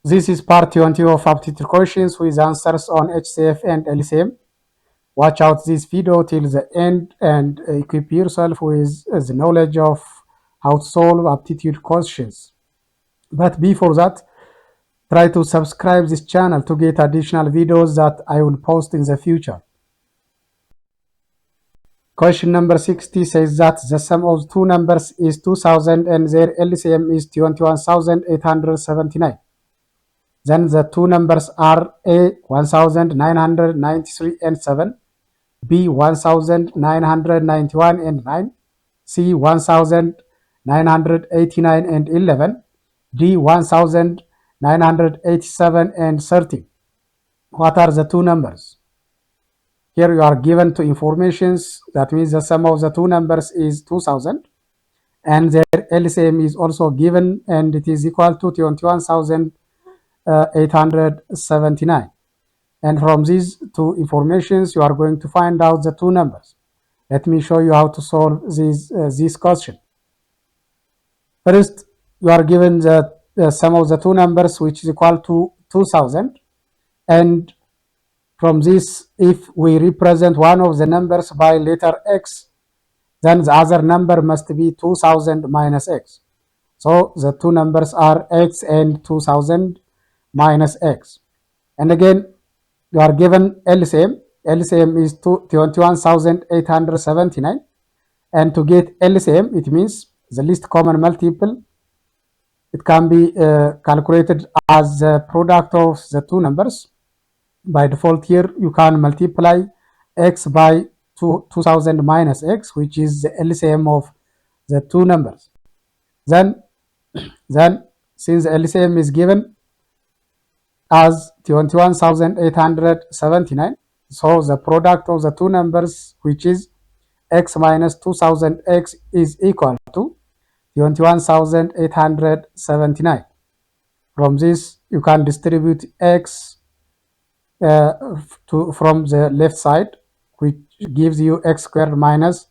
This is part 20 of aptitude questions with answers on HCF and LCM. Watch out this video till the end and equip yourself with the knowledge of how to solve aptitude questions. But before that, try to subscribe this channel to get additional videos that I will post in the future. Question number 60 says that the sum of two numbers is 2000 and their LCM is 21,879. Then the two numbers are A 1993 and 7, B 1991 and 9, C 1989 and 11, D 1987 and 13. What are the two numbers? Here you are given two informations. That means the sum of the two numbers is 2000 and their LCM is also given and it is equal to 21,879. And from these two informations, you are going to find out the two numbers. Let me show you how to solve this question. First, you are given the sum of the two numbers, which is equal to 2000. And from this, if we represent one of the numbers by letter X, then the other number must be 2000 minus X. So the two numbers are X and 2000 minus X. And again, you are given LCM. LCM is 21,879. And to get LCM, it means the least common multiple. It can be calculated as the product of the two numbers. By default here, you can multiply X by 2000 minus X, which is the LCM of the two numbers. Then since the LCM is given as 21,879, so the product of the two numbers, which is X minus 2000X, is equal to 21,879. From this, you can distribute X from the left side, which gives you X squared minus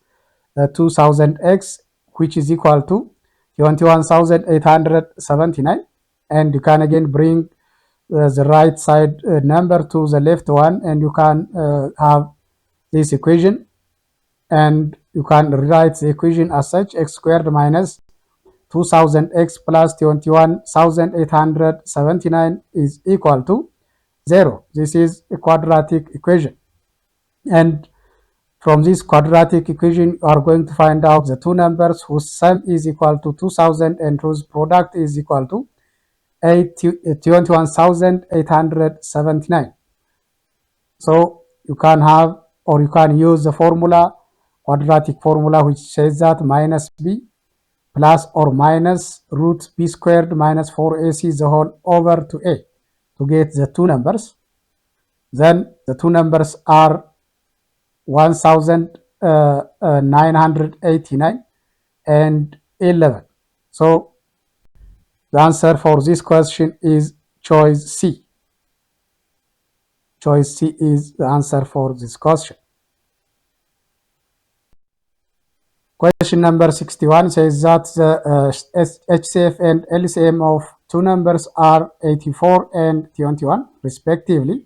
2000X, which is equal to 21,879. And you can again bring the right side number to the left one, and you can have this equation, and you can rewrite the equation as such: X squared minus 2000X plus 21,879 is equal to 0. This is a quadratic equation. And from this quadratic equation, you are going to find out the two numbers whose sum is equal to 2000 and whose product is equal to 21,879. So you can have, or you can use the formula, quadratic formula, which says that minus b plus or minus root b squared minus 4ac the whole over to a to get the two numbers. Then the two numbers are 1,989 and 11. So the answer for this question is choice C. Choice C is the answer for this question. Question number 61 says that the HCF and LCM of two numbers are 84 and 21 respectively.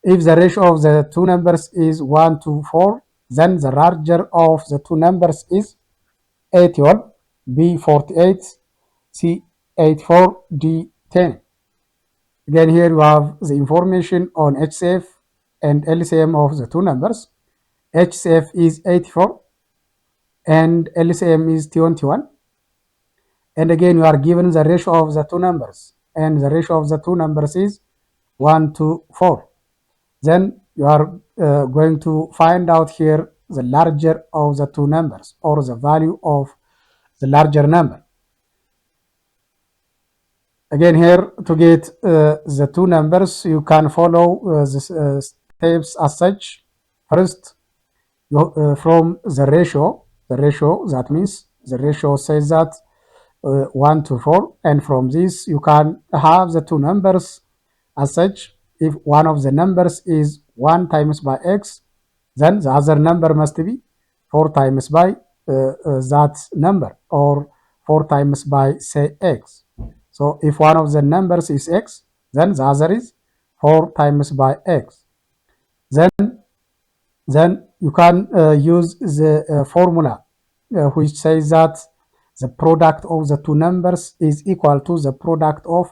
If the ratio of the two numbers is 1 to 4, then the larger of the two numbers is A12, B48, C84, D10. Again, here you have the information on HCF and LCM of the two numbers. HCF is 84 and LCM is 21. And again, you are given the ratio of the two numbers, and the ratio of the two numbers is 1 to 4. Then you are going to find out here the larger of the two numbers, or the value of the larger number. Again, here to get the two numbers, you can follow the steps as such. First, from the ratio, that means the ratio says that 1 to 4, and from this you can have the two numbers as such. If one of the numbers is 1 times by x, then the other number must be 4 times by that number, or 4 times by, say, x. So if one of the numbers is x, then the other is 4 times by x. Then you can use the formula which says that the product of the two numbers is equal to the product of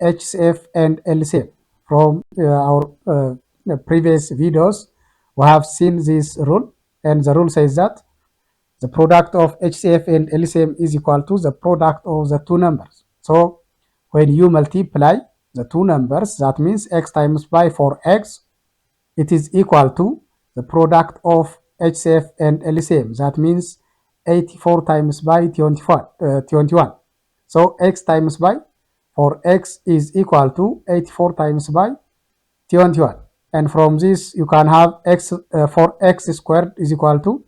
HCF and LCM. From our previous videos, we have seen this rule, and the rule says that the product of HCF and LCM is equal to the product of the two numbers. So when you multiply the two numbers, that means x times by 4x, it is equal to the product of HCF and LCM. That means 84 times by 21. So x times by 4x is equal to 84 times by 21. And from this, you can have x 4x squared is equal to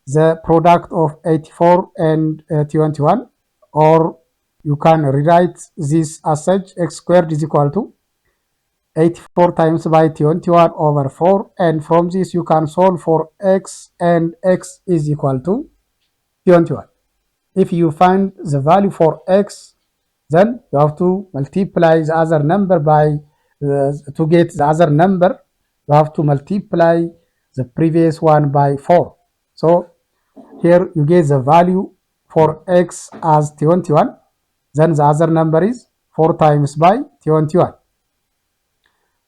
the product of 84 and 21, or you can rewrite this as such: x squared is equal to 84 times by 21 over 4, and from this you can solve for x, and x is equal to 21. If you find the value for x, then you have to multiply the other number by to get the other number, you have to multiply the previous one by 4. So here you get the value for x as 21, then the other number is 4 times by 21.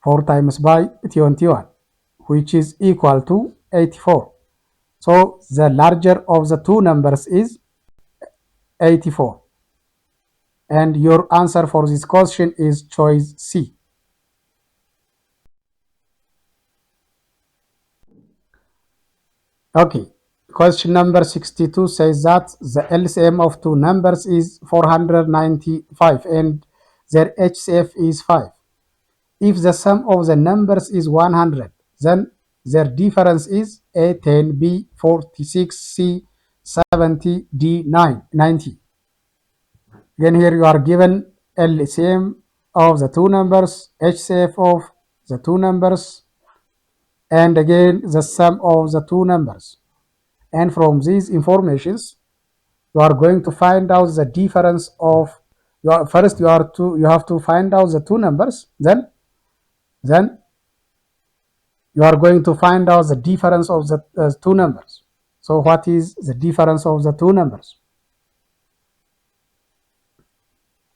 4 times by 21, which is equal to 84. So the larger of the two numbers is 84. And your answer for this question is choice C. Okay, question number 62 says that the LCM of two numbers is 495 and their HCF is 5. If the sum of the numbers is 100, then their difference is A 10, B 46, C 70, D 90. Again, here you are given LCM of the two numbers, HCF of the two numbers, and again the sum of the two numbers. And from these informations, you are going to find out the difference of first you have to find out the two numbers, then you are going to find out the difference of the two numbers. So what is the difference of the two numbers?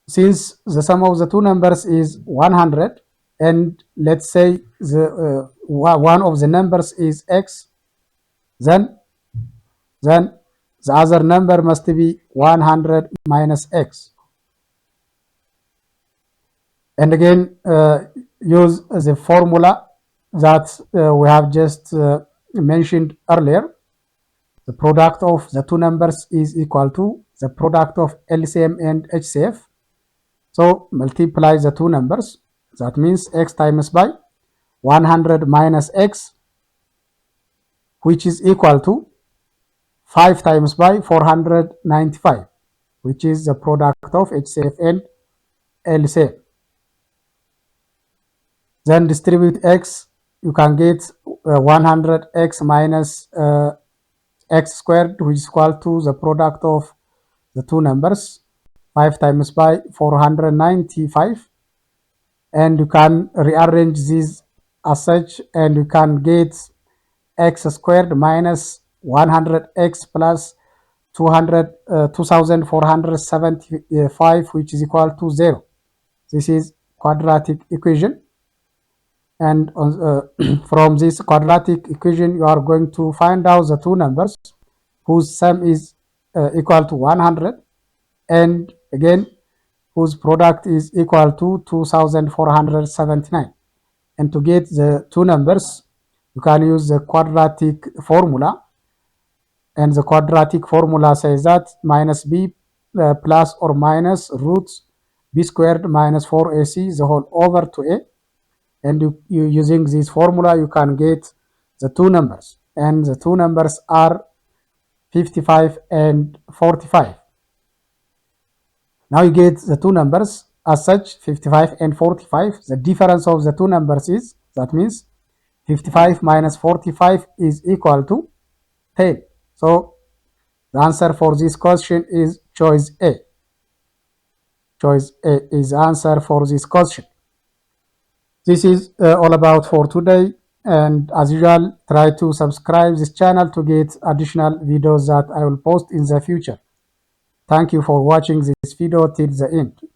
Since the sum of the two numbers is 100, and let's say the one of the numbers is x, then the other number must be 100 minus x. And again, use the formula that we have just mentioned earlier. The product of the two numbers is equal to the product of LCM and HCF. So multiply the two numbers. That means x times by 100 minus x, which is equal to 5 times by 495, which is the product of HCF and LCM. Then distribute x, you can get 100x minus x squared, which is equal to the product of the two numbers, 5 times by 495. And you can rearrange these as such, and you can get x squared minus 100x plus 2475, which is equal to 0. This is quadratic equation. And from this quadratic equation, you are going to find out the two numbers whose sum is equal to 100, and again whose product is equal to 2479. And to get the two numbers, you can use the quadratic formula. And the quadratic formula says that minus b plus or minus roots b squared minus 4ac the whole over 2a. And you using this formula, you can get the two numbers. And the two numbers are 55 and 45. Now you get the two numbers as such, 55 and 45. The difference of the two numbers is, that means 55 minus 45 is equal to 10. So the answer for this question is choice A. Choice A is the answer for this question. This is all about for today. And as usual, try to subscribe this channel to get additional videos that I will post in the future. Thank you for watching this video till the end.